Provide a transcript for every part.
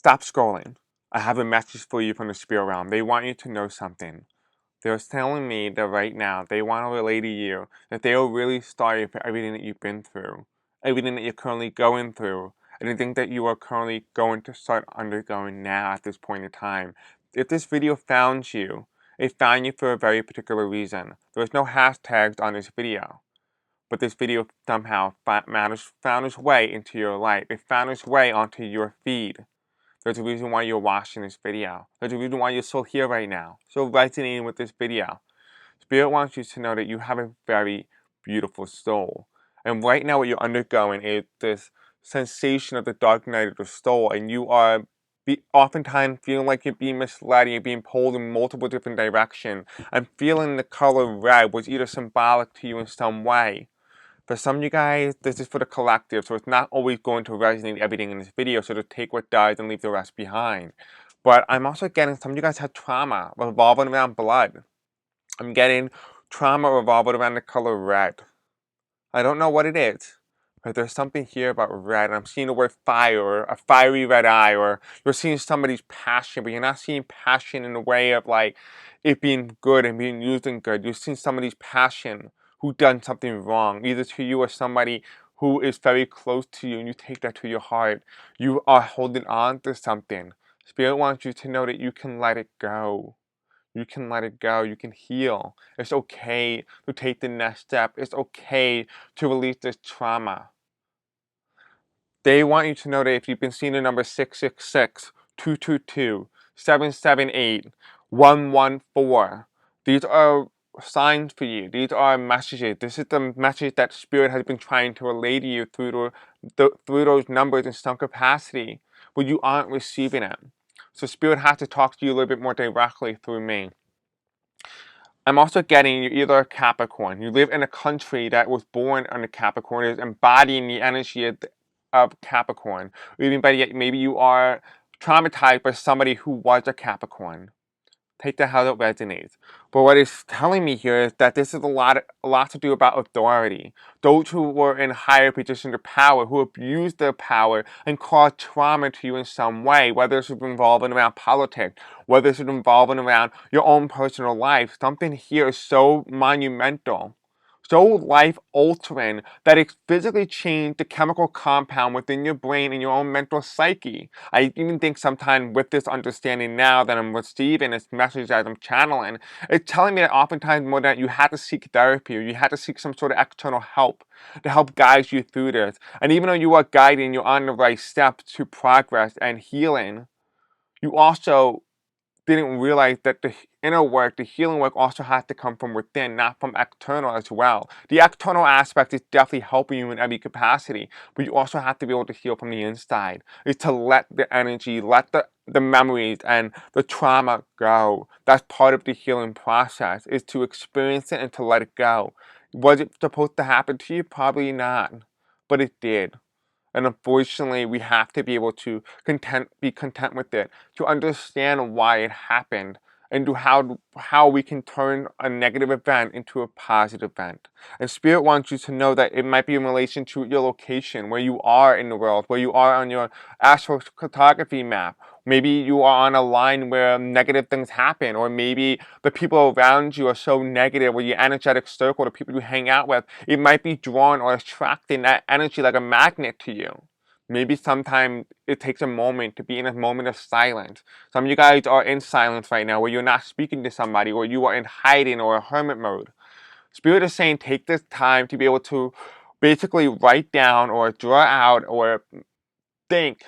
Stop scrolling. I have a message for you from the spirit realm. They want you to know something. They're telling me that right now they want to relay to you that they are really sorry for everything that you've been through, everything that you're currently going through, anything that you are currently going to start undergoing now at this point in time. If this video found you, it found you for a very particular reason. There's no hashtags on this video, but this video somehow found its way into your life. It found its way onto your feed. There's a reason why you're watching this video. There's a reason why you're still here right now, still resonating with this video. Spirit wants you to know that you have a very beautiful soul. And right now what you're undergoing is this sensation of the dark night of the soul, and you are oftentimes feeling like you're being misled and you're being pulled in multiple different directions. And feeling the color red was either symbolic to you in some way. For some of you guys, this is for the collective, so it's not always going to resonate everything in this video, so to take what does and leave the rest behind. But I'm also getting some of you guys have trauma revolving around blood. I'm getting trauma revolving around the color red. I don't know what it is, but there's something here about red. I'm seeing the word fire, or a fiery red eye, or you're seeing somebody's passion, but you're not seeing passion in the way of like it being good and being used in good. You're seeing somebody's passion who done something wrong, either to you or somebody who is very close to you, and you take that to your heart. You are holding on to something. Spirit wants you to know that you can let it go. You can let it go. You can heal. It's okay to take the next step. It's okay to release this trauma. They want you to know that if you've been seeing the number 666, 222, 778, 114, these are signs for you. These are messages. This is the message that Spirit has been trying to relay to you through those numbers in some capacity, but you aren't receiving it. So Spirit has to talk to you a little bit more directly through me. I'm also getting you're either a Capricorn. You live in a country that was born under Capricorn, is embodying the energy of Capricorn. Or even better yet, maybe you are traumatized by somebody who was a Capricorn. Take that how that resonates. But what it's telling me here is that this is a lot to do about authority. Those who were in higher positions of power, who abused their power and caused trauma to you in some way, whether it's involving around politics, whether it's involving around your own personal life. Something here is so monumental, so life-altering, that it physically changed the chemical compound within your brain and your own mental psyche. I even think sometimes with this understanding now that I'm receiving this message as I'm channeling, it's telling me that oftentimes more that you had to seek therapy, or you had to seek some sort of external help to help guide you through this. And even though you are guided and you're on the right step to progress and healing, you also didn't realize that the inner work, the healing work, also has to come from within, not from external as well. The external aspect is definitely helping you in every capacity, but you also have to be able to heal from the inside. It's to let the energy, let the memories and the trauma go. That's part of the healing process, is to experience it and to let it go. Was it supposed to happen to you? Probably not, but it did. And unfortunately, we have to be able to be content with it, to understand why it happened, and to how we can turn a negative event into a positive event. And Spirit wants you to know that it might be in relation to your location, where you are in the world, where you are on your astrocartography map. Maybe you are on a line where negative things happen, or maybe the people around you are so negative, or your energetic circle, the people you hang out with, it might be drawn or attracting that energy like a magnet to you. Maybe sometimes it takes a moment to be in a moment of silence. Some of you guys are in silence right now, where you're not speaking to somebody, or you are in hiding or a hermit mode. Spirit is saying take this time to be able to basically write down or draw out or think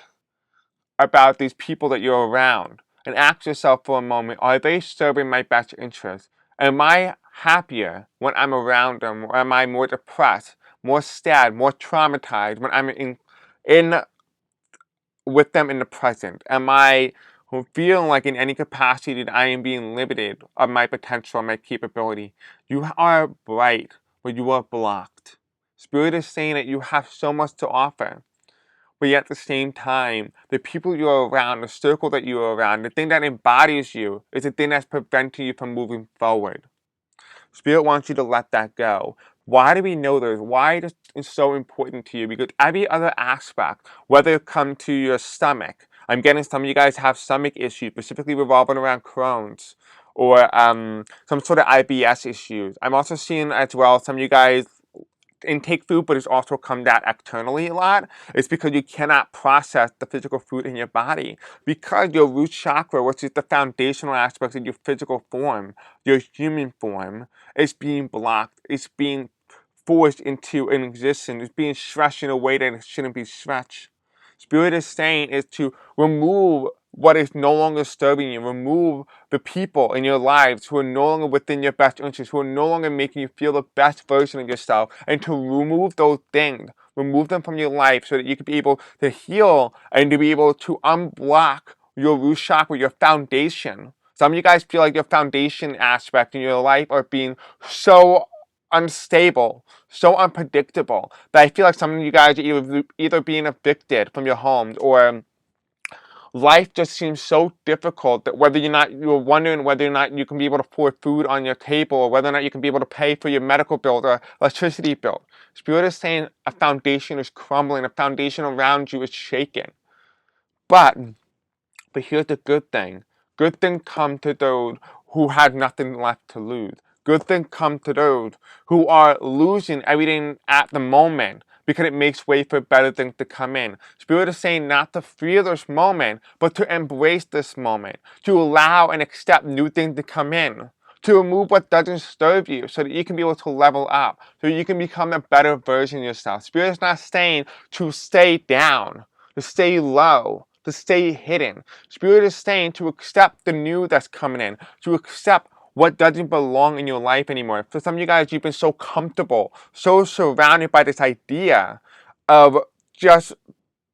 about these people that you're around, and ask yourself for a moment, are they serving my best interest? Am I happier when I'm around them, or am I more depressed, more sad, more traumatized when I'm in with them in the present? Am I feeling like in any capacity that I am being limited of my potential, my capability? You are bright, but you are blocked. Spirit is saying that you have so much to offer. But yet at the same time, the people you're around, the circle that you're around, the thing that embodies you is the thing that's preventing you from moving forward. Spirit wants you to let that go. Why do we know this? Why is it so important to you? Because every other aspect, whether it comes to your stomach, I'm getting some of you guys have stomach issues, specifically revolving around Crohn's or some sort of IBS issues. I'm also seeing as well some of you guys intake food, but it's also come down externally a lot. It's because you cannot process the physical food in your body. Because your root chakra, which is the foundational aspect of your physical form, your human form, is being blocked. It's being forced into an existence. It's being stretched in a way that it shouldn't be stretched. Spirit is saying is to remove what is no longer serving you. Remove the people in your lives who are no longer within your best interest, who are no longer making you feel the best version of yourself, and to remove those things. Remove them from your life so that you can be able to heal and to be able to unblock your root chakra, your foundation. Some of you guys feel like your foundation aspect in your life are being so unstable, so unpredictable, that I feel like some of you guys are either being evicted from your homes, or life just seems so difficult that you're wondering whether or not you can be able to afford food on your table, or whether or not you can be able to pay for your medical bill or electricity bill. Spirit is saying a foundation is crumbling, a foundation around you is shaking. But here's the good thing. Good things come to those who had nothing left to lose. Good things come to those who are losing everything at the moment, because it makes way for better things to come in. Spirit is saying not to fear this moment, but to embrace this moment, to allow and accept new things to come in, to remove what doesn't serve you so that you can be able to level up, so you can become a better version of yourself. Spirit is not saying to stay down, to stay low, to stay hidden. Spirit is saying to accept the new that's coming in, to accept what doesn't belong in your life anymore. For some of you guys, you've been so comfortable, so surrounded by this idea of just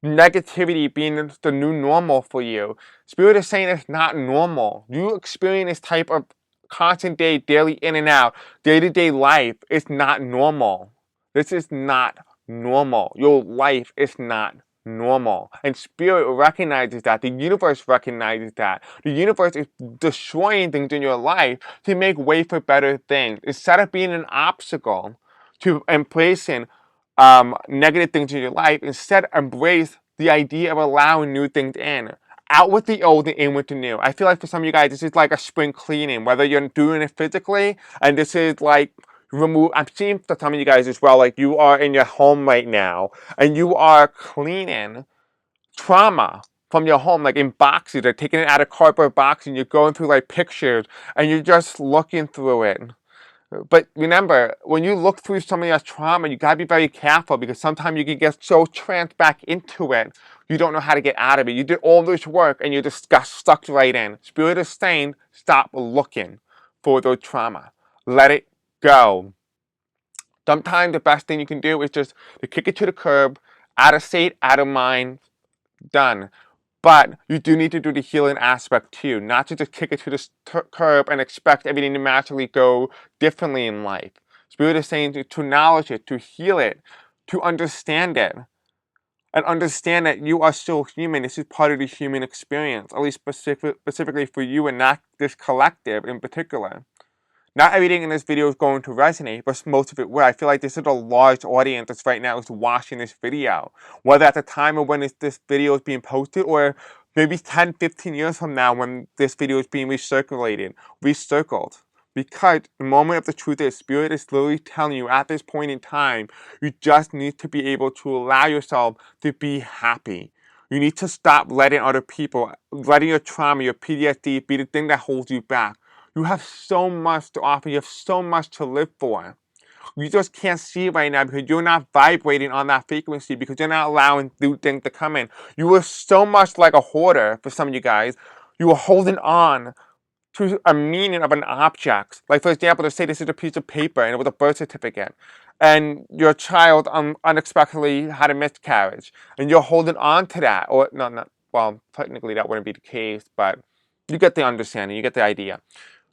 negativity being the new normal for you. Spirit is saying it's not normal. You experience this type of constant daily in and out, day-to-day life. It's not normal. This is not normal. Your life is not normal. And Spirit recognizes that. The universe recognizes that. The universe is destroying things in your life to make way for better things. Instead of being an obstacle to embracing negative things in your life, instead embrace the idea of allowing new things in. Out with the old and in with the new. I feel like for some of you guys, this is like a spring cleaning, whether you're doing it physically, and this is like I'm seeing for some of you guys as well, like you are in your home right now, and you are cleaning trauma from your home, like in boxes, or taking it out of cardboard boxes, and you're going through like pictures, and you're just looking through it. But remember, when you look through some of your trauma, you gotta be very careful, because sometimes you can get so tranced back into it, you don't know how to get out of it. You did all this work and you just got stuck right in. Spirit is saying, stop looking for the trauma. Let it go. Sometimes the best thing you can do is just to kick it to the curb, out of state, out of mind, done. But you do need to do the healing aspect too, not to just kick it to the curb and expect everything to magically go differently in life. Spirit is saying to acknowledge it, to heal it, to understand it, and understand that you are still human. This is part of the human experience, at least specifically for you and not this collective in particular. Not everything in this video is going to resonate, but most of it will. I feel like this is a large audience that's right now is watching this video. Whether at the time of when this video is being posted, or maybe 10, 15 years from now when this video is being recircled. Because the moment of the truth is, Spirit is literally telling you at this point in time, you just need to be able to allow yourself to be happy. You need to stop letting other people, letting your trauma, your PTSD be the thing that holds you back. You have so much to offer. You have so much to live for. You just can't see it right now because you're not vibrating on that frequency, because you're not allowing new things to come in. You are so much like a hoarder for some of you guys. You are holding on to a meaning of an object. Like, for example, to say this is a piece of paper and it was a birth certificate, and your child unexpectedly had a miscarriage, and you're holding on to that. Or, not, well, technically that wouldn't be the case, but you get the understanding, you get the idea.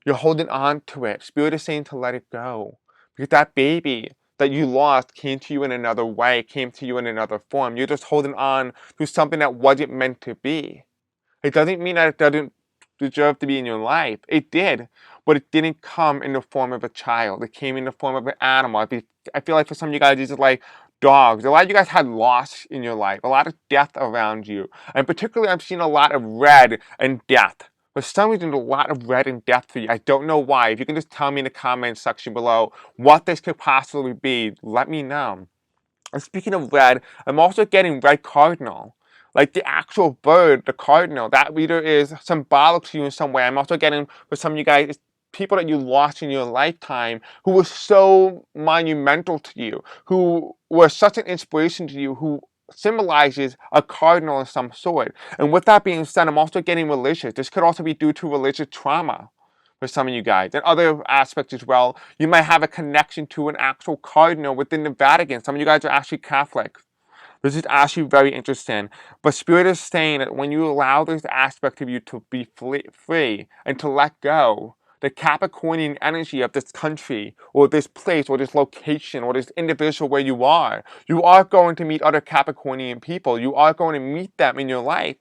You're holding on to it. Spirit is saying to let it go. Because that baby that you lost came to you in another way, came to you in another form. You're just holding on to something that wasn't meant to be. It doesn't mean that it doesn't deserve to be in your life. It did, but it didn't come in the form of a child. It came in the form of an animal. I feel like for some of you guys, it's just like dogs. A lot of you guys had loss in your life, a lot of death around you. And particularly, I'm seeing a lot of red and death. For some reason, a lot of red and death for you. I don't know why. If you can just tell me in the comments section below what this could possibly be, let me know. And speaking of red, I'm also getting red cardinal. Like the actual bird, the cardinal, that reader is symbolic to you in some way. I'm also getting, for some of you guys, it's people that you lost in your lifetime who were so monumental to you, who were such an inspiration to you, who symbolizes a cardinal of some sort. And with that being said, I'm also getting religious. This could also be due to religious trauma for some of you guys. And other aspects as well, you might have a connection to an actual cardinal within the Vatican. Some of you guys are actually Catholic. This is actually very interesting. But Spirit is saying that when you allow this aspect of you to be free and to let go, the Capricornian energy of this country or this place or this location or this individual where you are going to meet other Capricornian people. You are going to meet them in your life,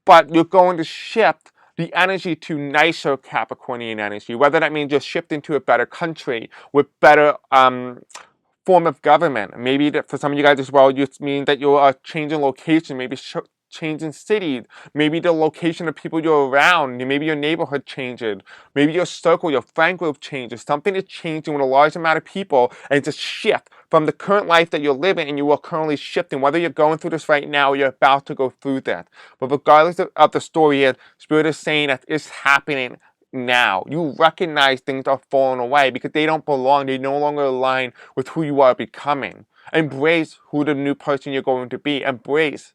but you're going to shift the energy to nicer Capricornian energy, whether that means you're shifting to a better country with better form of government. Maybe for some of you guys as well, you mean that you are changing location, maybe changing cities, maybe the location of people you're around, maybe your neighborhood changes, maybe your circle, your friend group changes. Something is changing with a large amount of people, and it's a shift from the current life that you're living, and you are currently shifting, whether you're going through this right now or you're about to go through that. But regardless of the story here, Spirit is saying that it's happening now. You recognize things are falling away because they don't belong. They no longer align with who you are becoming. Embrace who the new person you're going to be. Embrace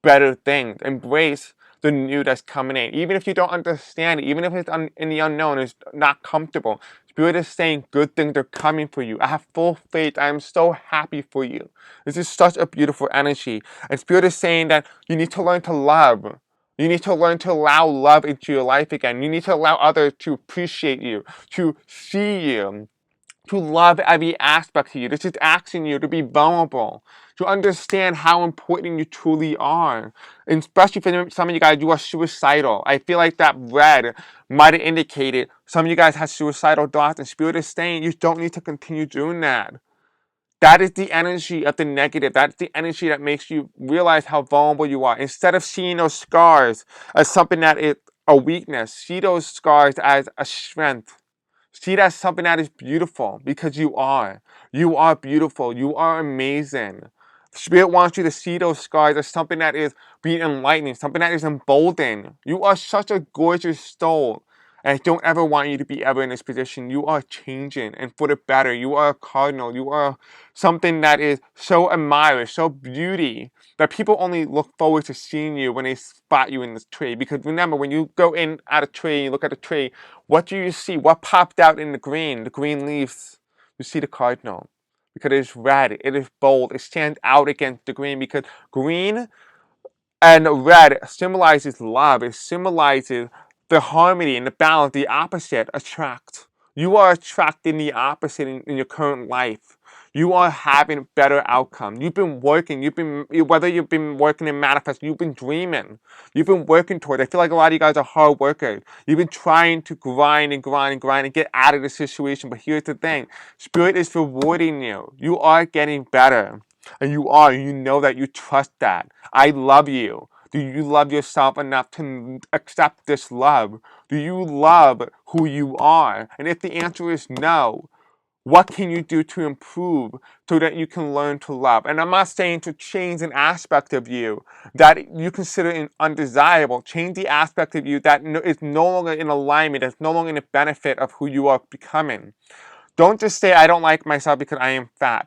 better things. Embrace the new that's coming in. Even if you don't understand it, even if it's in the unknown, it's not comfortable. Spirit is saying good things are coming for you. I have full faith. I am so happy for you. This is such a beautiful energy. And Spirit is saying that you need to learn to love. You need to learn to allow love into your life again. You need to allow others to appreciate you, to see you, to love every aspect of you. This is asking you to be vulnerable, to understand how important you truly are. And especially for some of you guys, you are suicidal. I feel like that red might have indicated some of you guys have suicidal thoughts, and Spirit is saying you don't need to continue doing that. That is the energy of the negative. That's the energy that makes you realize how vulnerable you are. Instead of seeing those scars as something that is a weakness, see those scars as a strength. See it as something that is beautiful because you are. You are beautiful. You are amazing. Spirit wants you to see those scars as something that is being enlightening, something that is emboldened. You are such a gorgeous soul. And I don't ever want you to be ever in this position. You are changing and for the better. You are a cardinal. You are something that is so admired, so beauty, that people only look forward to seeing you when they spot you in this tree. Because remember, when you go in at a tree, you look at a tree, what do you see? What popped out in the green? The green leaves. You see the cardinal. Because it is red, it is bold, it stands out against the green because green and red symbolizes love. It symbolizes the harmony and the balance, the opposite attract. You are attracting the opposite in your current life. You are having better outcome. You've been working. Whether you've been working in manifest, you've been dreaming. You've been working toward it. I feel like a lot of you guys are hard workers. You've been trying to grind and grind and grind and get out of the situation. But here's the thing. Spirit is rewarding you. You are getting better. And you are. You know that. You trust that. I love you. Do you love yourself enough to accept this love? Do you love who you are? And if the answer is no, what can you do to improve so that you can learn to love? And I'm not saying to change an aspect of you that you consider undesirable. Change the aspect of you that is no longer in alignment, that's no longer in the benefit of who you are becoming. Don't just say, I don't like myself because I am fat.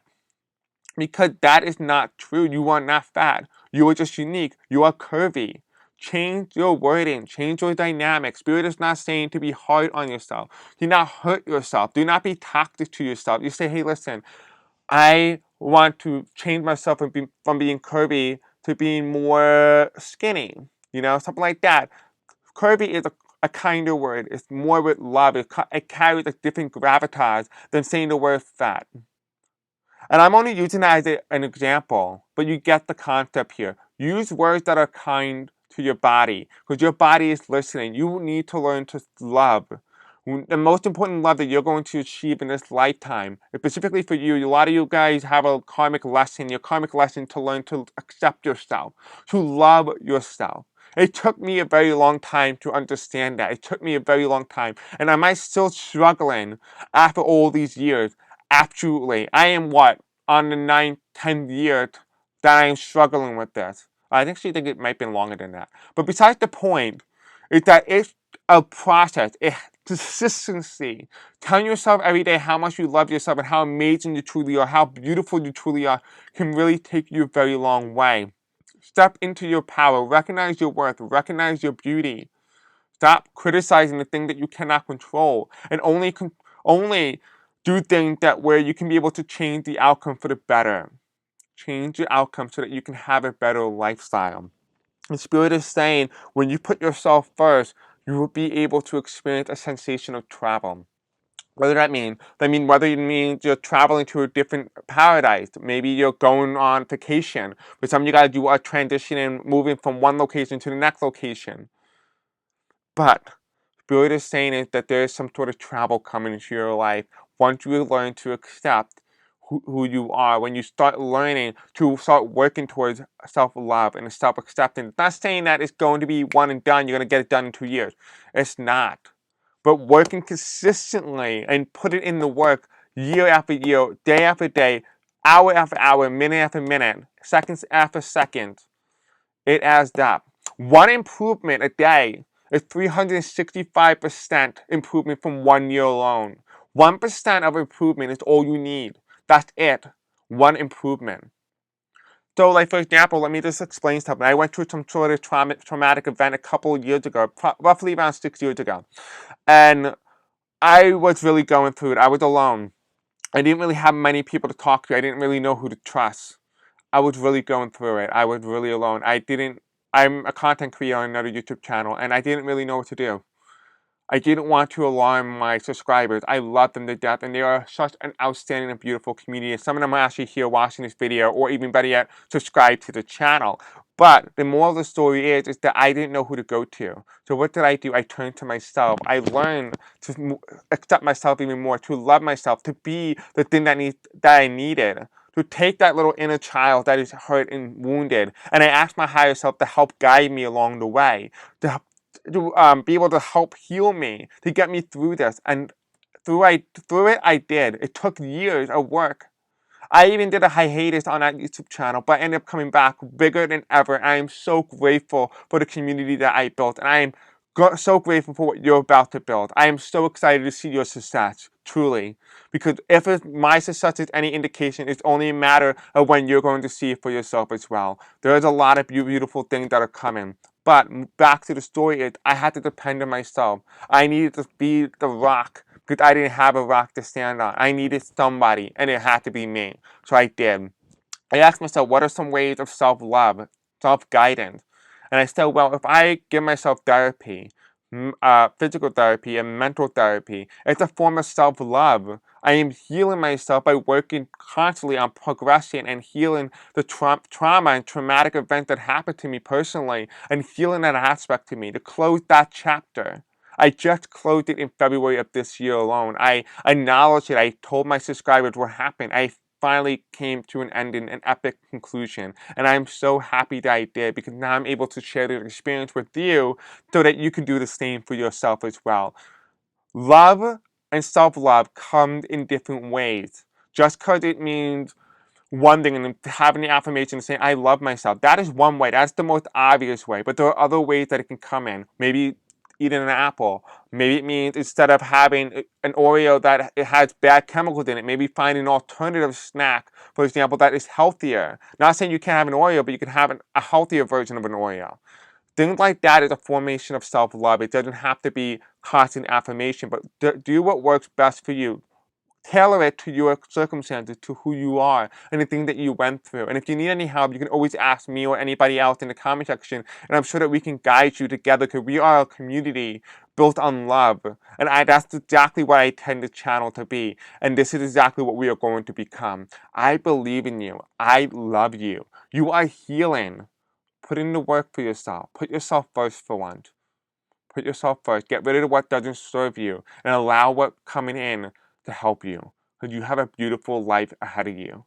Because that is not true. You are not fat. You are just unique. You are curvy. Change your wording. Change your dynamic. Spirit is not saying to be hard on yourself. Do not hurt yourself. Do not be toxic to yourself. You say, hey, listen, I want to change myself from being curvy to being more skinny. You know, something like that. Curvy is a kinder word. It's more with love. It carries a different gravitas than saying the word fat. And I'm only using that as an example, but you get the concept here. Use words that are kind to your body, because your body is listening. You need to learn to love. The most important love that you're going to achieve in this lifetime, specifically for you, a lot of you guys have a karmic lesson, your karmic lesson to learn to accept yourself, to love yourself. It took me a very long time to understand that. It took me a very long time. And am I still struggling after all these years? Absolutely. I am what? On the 9th, 10th year that I am struggling with this. I actually think it might be longer than that. But besides the point, is that it's a process. It consistency. Telling yourself every day how much you love yourself and how amazing you truly are, how beautiful you truly are, can really take you a very long way. Step into your power. Recognize your worth. Recognize your beauty. Stop criticizing the thing that you cannot control, and only do things that where you can be able to change the outcome for the better. Change the outcome so that you can have a better lifestyle. The spirit is saying when you put yourself first, you will be able to experience a sensation of travel. What does that mean? Whether it means you're traveling to a different paradise, maybe you're going on vacation. For some of you guys, you are transitioning, moving from one location to the next location. But Spirit is saying is that there is some sort of travel coming into your life once you learn to accept who you are, when you start learning to start working towards self-love and self-acceptance. Not saying that it's going to be one and done, you're going to get it done in 2 years. It's not. But working consistently and put it in the work year after year, day after day, hour after hour, minute after minute, seconds after second, it adds up. One improvement a day is 365% improvement from 1 year alone. 1% of improvement is all you need. That's it. One improvement. So, like, for example, let me just explain something. I went through some sort of traumatic event a couple of years ago, roughly around 6 years ago. And I was really going through it. I was alone. I didn't really have many people to talk to. I didn't really know who to trust. I was really going through it. I was really alone. I'm a content creator on another YouTube channel, and I didn't really know what to do. I didn't want to alarm my subscribers. I love them to death, and they are such an outstanding and beautiful community. And some of them are actually here watching this video, or even better yet, subscribe to the channel. But the moral of the story is that I didn't know who to go to. So what did I do? I turned to myself. I learned to accept myself even more, to love myself, to be the thing that I needed. To take that little inner child that is hurt and wounded, and I asked my higher self to help guide me along the way, to be able to help heal me, to get me through this. And through it, I did. It took years of work. I even did a hiatus on that YouTube channel, but I ended up coming back bigger than ever. And I am so grateful for the community that I built, and I am so grateful for what you're about to build. I am so excited to see your success, truly. Because if my success is any indication, it's only a matter of when you're going to see it for yourself as well. There's a lot of beautiful things that are coming. But back to the story is, I had to depend on myself. I needed to be the rock because I didn't have a rock to stand on. I needed somebody, and it had to be me. So I did. I asked myself, what are some ways of self-love, self-guidance? And I said, well, if I give myself therapy, physical therapy and mental therapy, it's a form of self-love. I am healing myself by working constantly on progression and healing the trauma and traumatic events that happened to me personally, and healing that aspect to me, to close that chapter. I just closed it in February of this year alone. I acknowledged it. I told my subscribers what happened. I finally came to an ending, an epic conclusion. And I'm so happy that I did, because now I'm able to share the experience with you so that you can do the same for yourself as well. Love and self-love come in different ways. Just because it means one thing and having the affirmation and saying, I love myself, that is one way. That's the most obvious way. But there are other ways that it can come in. Maybe eating an apple. Maybe it means instead of having an Oreo that it has bad chemicals in it, maybe find an alternative snack, for example, that is healthier. Not saying you can't have an Oreo, but you can have a healthier version of an Oreo. Things like that is a formation of self-love. It doesn't have to be constant affirmation, but do what works best for you. Tailor it to your circumstances, to who you are, and the thing that you went through. And if you need any help, you can always ask me or anybody else in the comment section, and I'm sure that we can guide you together, because we are a community built on love. And that's exactly what I intend the channel to be. And this is exactly what we are going to become. I believe in you. I love you. You are healing. Put in the work for yourself. Put yourself first for once. Put yourself first. Get rid of what doesn't serve you and allow what's coming in to help you. Because you have a beautiful life ahead of you.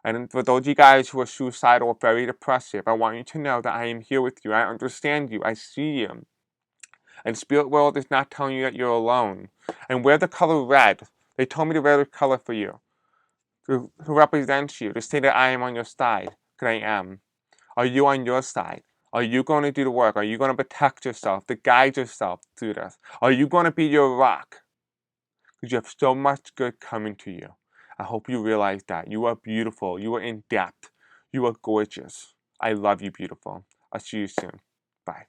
And for those of you guys who are suicidal or very depressive, I want you to know that I am here with you. I understand you. I see you. And spirit world is not telling you that you're alone. And wear the color red. They told me to wear the color for you. Who represents you. To say that I am on your side. Because I am. Are you on your side? Are you going to do the work? Are you going to protect yourself, to guide yourself through this? Are you going to be your rock? Because you have so much good coming to you. I hope you realize that. You are beautiful. You are in depth. You are gorgeous. I love you, beautiful. I'll see you soon. Bye.